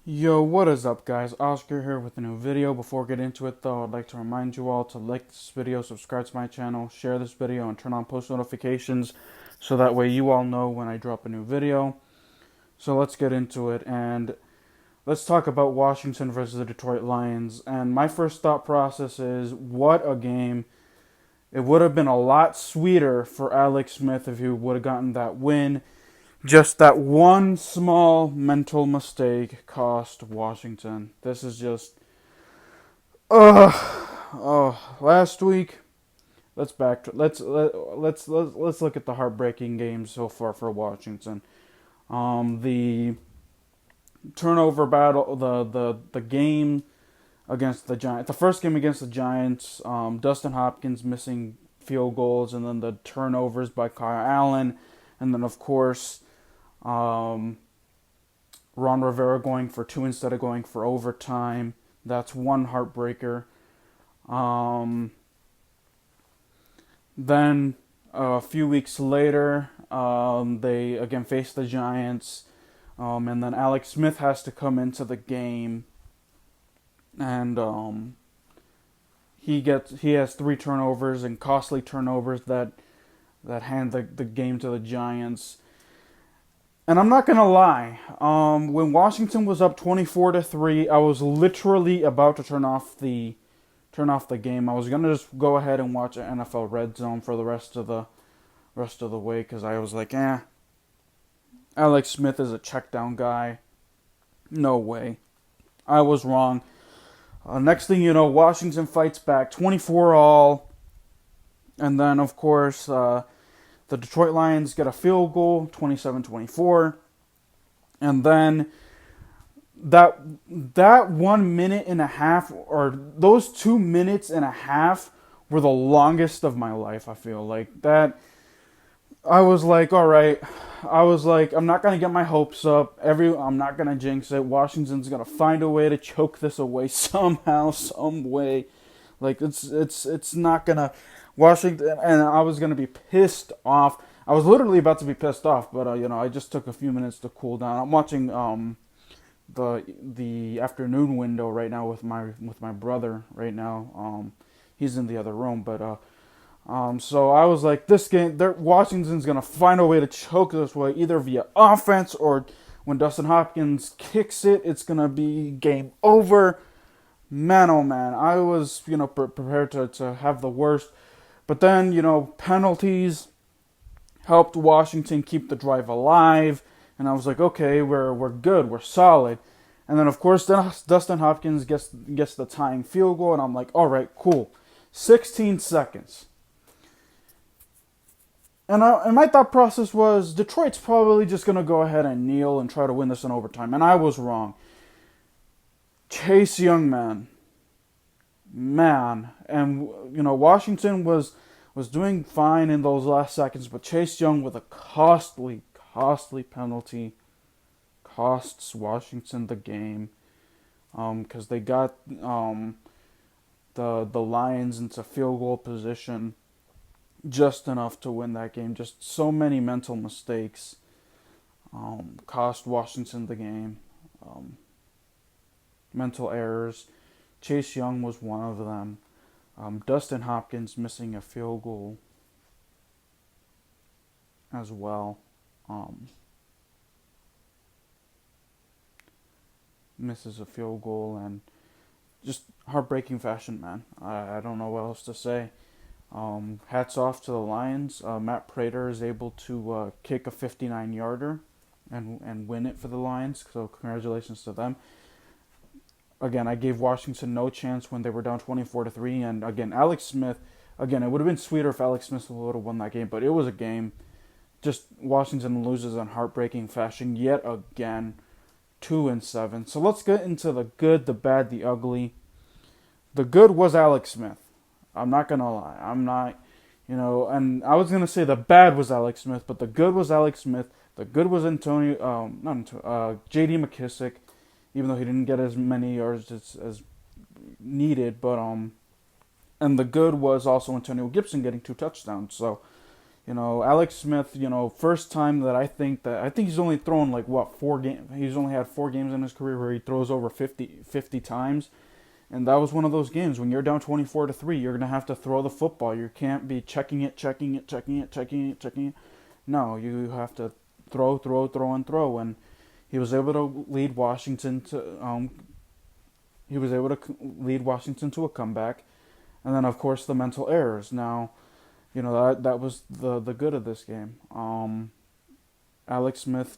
Yo, what is up, guys? Oscar here with a new video. Before we get into it, though, I'd like to remind you all to like this video, subscribe to my channel, share this video, and turn on post notifications so that way you all know when I drop a new video. So let's get into it, and let's talk about Washington versus the Detroit Lions. And my first thought process is, what a game. It would have been a lot sweeter for Alex Smith if he would have gotten that win. Just that one small mental mistake cost Washington. This is just, last week. Let's back. Let's look at the heartbreaking games so far for Washington. The turnover battle, the game against the Giants, the first game against the Giants. Dustin Hopkins missing field goals, and then the turnovers by Kyle Allen, and then of course. Ron Rivera going for two instead of going for overtime. That's one heartbreaker. Then a few weeks later, they again face the Giants, and then Alex Smith has to come into the game, and he has three turnovers and costly turnovers that hand the game to the Giants. And I'm not gonna lie, when Washington was up 24-3, I was literally about to turn off the game. I was gonna just go ahead and watch NFL Red Zone for the rest of the way because I was like, Alex Smith is a check down guy. No way. I was wrong. Next thing you know, Washington fights back 24-all, and then of course. The Detroit Lions get a field goal, 27-24, and then that 1 minute and a half, or those 2 minutes and a half, were the longest of my life. I feel like that. I was like, all right. I was like, I'm not gonna get my hopes up. I'm not gonna jinx it. Washington's gonna find a way to choke this away somehow, some way. Like it's not gonna. Washington, and I was gonna be pissed off. I was literally about to be pissed off, but I just took a few minutes to cool down. I'm watching the afternoon window right now with my brother right now. He's in the other room, but so I was like, this game, Washington's gonna find a way to choke this way, either via offense or when Dustin Hopkins kicks it, it's gonna be game over. Man, oh man, I was prepared to have the worst. But then, penalties helped Washington keep the drive alive, and I was like, okay, we're good, we're solid. And then, of course, Dustin Hopkins gets the tying field goal, and I'm like, all right, cool, 16 seconds. And my thought process was Detroit's probably just gonna go ahead and kneel and try to win this in overtime, and I was wrong. Chase Young, man, and Washington was doing fine in those last seconds, but Chase Young with a costly penalty costs Washington the game, because they got the Lions into field goal position just enough to win that game. Just so many mental mistakes cost Washington the game. Mental errors. Chase Young was one of them. Dustin Hopkins missing a field goal as well. Misses a field goal, and just heartbreaking fashion, man. I don't know what else to say. Hats off to the Lions. Matt Prater is able to kick a 59-yarder and win it for the Lions, so congratulations to them. Again, I gave Washington no chance when they were down 24-3, and again, Alex Smith. Again, it would have been sweeter if Alex Smith would have won that game, but it was a game. Just Washington loses in heartbreaking fashion yet again, 2-7. So let's get into the good, the bad, the ugly. The good was Alex Smith. I'm not gonna lie. I'm not, and I was gonna say the bad was Alex Smith, but the good was Alex Smith. The good was J.D. McKissick. Even though he didn't get as many yards as needed, but and the good was also Antonio Gibson getting 2 touchdowns. So, Alex Smith, first time that I think he's only thrown like what 4 games. He's only had 4 games in his career where he throws over 50 times, and that was one of those games when you're down 24-3. You're gonna have to throw the football. You can't be checking it, checking it, checking it, checking it, checking it. No, you have to throw, throw, throw, and throw. And he was able to lead Washington to a comeback, and then of course the mental errors. Now, that was the good of this game. Alex Smith,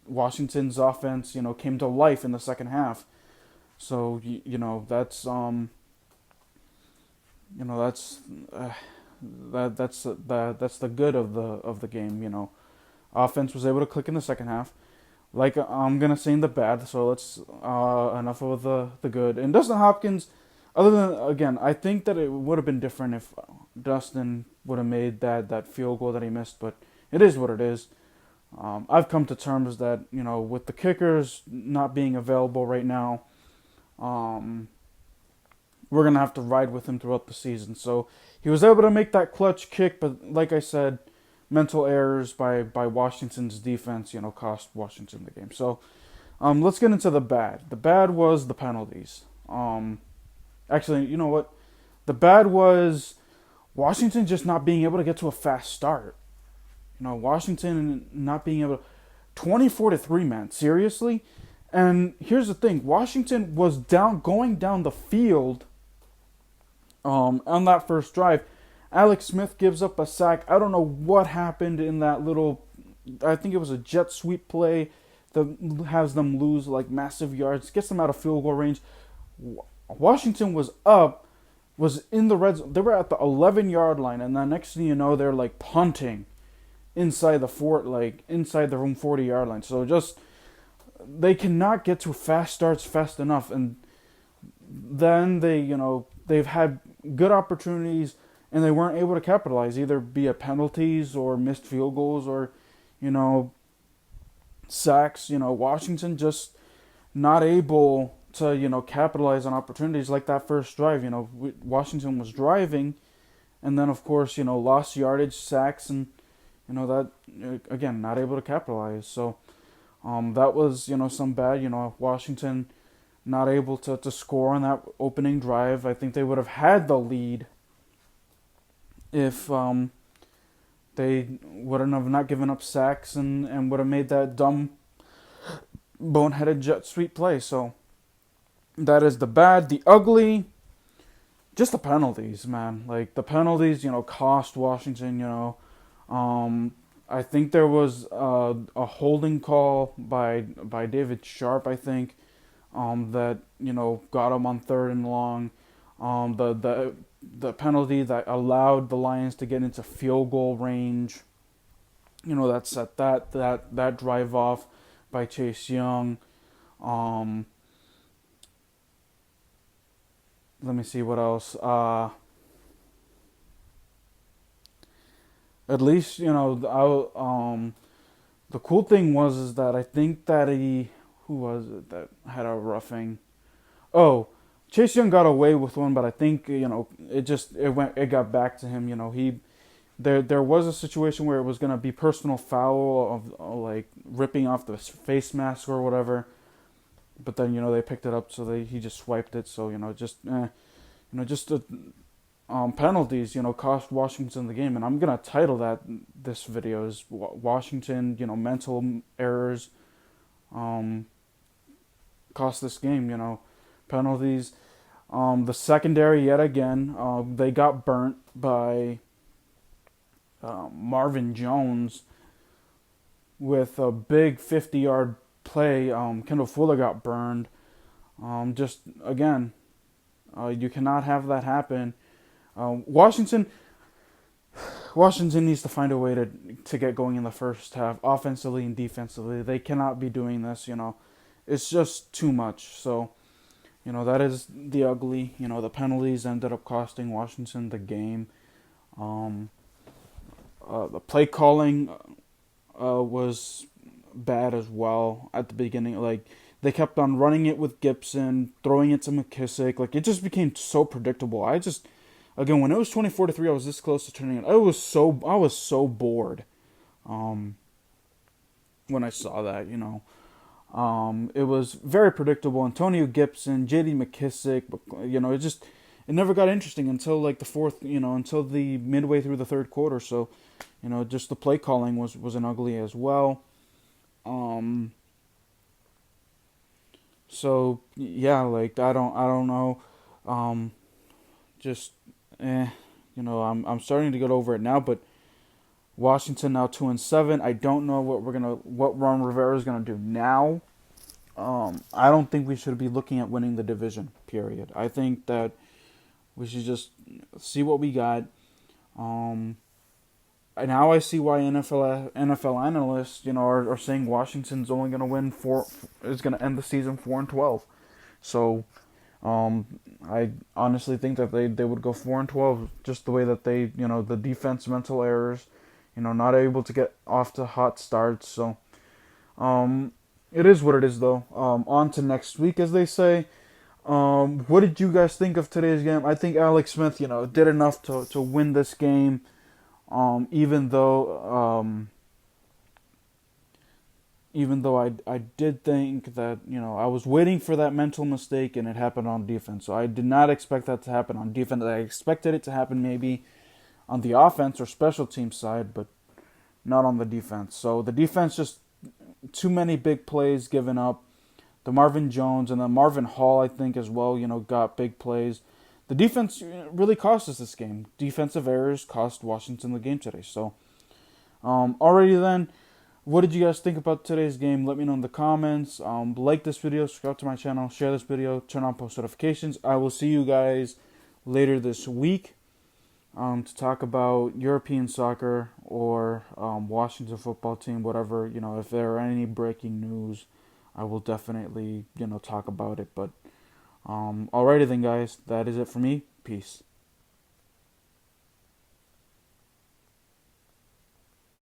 Washington's offense, came to life in the second half. So that's that's the good of the game. Offense was able to click in the second half. Like I'm gonna say in the bad, so let's enough of the good. And Dustin Hopkins, other than again, I think that it would have been different if Dustin would have made that field goal that he missed, but it is what it is. I've come to terms that with the kickers not being available right now, we're gonna have to ride with him throughout the season. So he was able to make that clutch kick, but like I said, mental errors by Washington's defense, cost Washington the game. So let's get into the bad. The bad was the penalties. Actually, you know what? The bad was Washington just not being able to get to a fast start. Washington not being able to 24-3, man. Seriously? And here's the thing. Washington was going down the field on that first drive. Alex Smith gives up a sack. I don't know what happened in that little, I think it was a jet sweep play that has them lose like massive yards, gets them out of field goal range. Washington was in the red zone. They were at the 11-yard line, and the next thing you know, they're like punting inside their own 40-yard line. So just, they cannot get to fast starts fast enough. And then they've had good opportunities, and they weren't able to capitalize, either via penalties or missed field goals or, sacks. Washington just not able to, capitalize on opportunities like that first drive. Washington was driving, and then, of course, lost yardage, sacks, and, that, again, not able to capitalize. So that was, some bad. Washington not able to score on that opening drive. I think they would have had the lead if they wouldn't have not given up sacks and would have made that dumb boneheaded jet sweep play. So that is the bad. The ugly, just the penalties, man. Like the penalties, cost Washington. I think there was a holding call by David Sharp, I think, that got him on 3rd and long. The penalty that allowed the Lions to get into field goal range, that set that drive off by Chase Young. Let me see what else. At least the cool thing is that I think that who was it that had a roughing? Oh, Chase Young got away with one, but I think it got back to him. There was a situation where it was gonna be personal foul of like ripping off the face mask or whatever, but then they picked it up, so he just swiped it. So penalties cost Washington the game, and I'm gonna title this video is Washington mental errors cost this game. Penalties. The secondary, yet again, they got burnt by Marvin Jones with a big 50-yard play. Kendall Fuller got burned. Just, again, you cannot have that happen. Washington needs to find a way to get going in the first half, offensively and defensively. They cannot be doing this, It's just too much. So, that is the ugly. The penalties ended up costing Washington the game. The play calling was bad as well at the beginning. Like, they kept on running it with Gibson, throwing it to McKissick. Like, it just became so predictable. Again, when it was 24-3, I was this close to turning it. I was so bored. Um, when I saw that, it was very predictable. Antonio Gibson, J.D. McKissick, it never got interesting until like the fourth, until the midway through the third quarter. So, just the play calling was an ugly as well. Um, so yeah, like I don't know. Um, just I'm starting to get over it now, but Washington now 2-7. I don't know what Ron Rivera is gonna do now. I don't think we should be looking at winning the division. Period. I think that we should just see what we got. Um, and now I see why NFL analysts, are saying Washington's only gonna win four, is gonna end the season 4-12. So, I honestly think that they would go 4-12, just the way that the defense mental errors, not able to get off to hot starts. So, um, it is what it is, though. On to next week, as they say. What did you guys think of today's game? I think Alex Smith, did enough to win this game. Even though I did think that, I was waiting for that mental mistake and it happened on defense. So I did not expect that to happen on defense. I expected it to happen maybe on the offense or special team side, but not on the defense. So the defense, just too many big plays given up. The Marvin Jones and then Marvin Hall, I think, as well, got big plays. The defense really cost us this game. Defensive errors cost Washington the game today. So, alrighty then. What did you guys think about today's game? Let me know in the comments. Like this video, subscribe to my channel, share this video, turn on post notifications. I will see you guys later this week to talk about European soccer or Washington football team, whatever. If there are any breaking news, I will definitely, talk about it. But alrighty then, guys. That is it for me. Peace.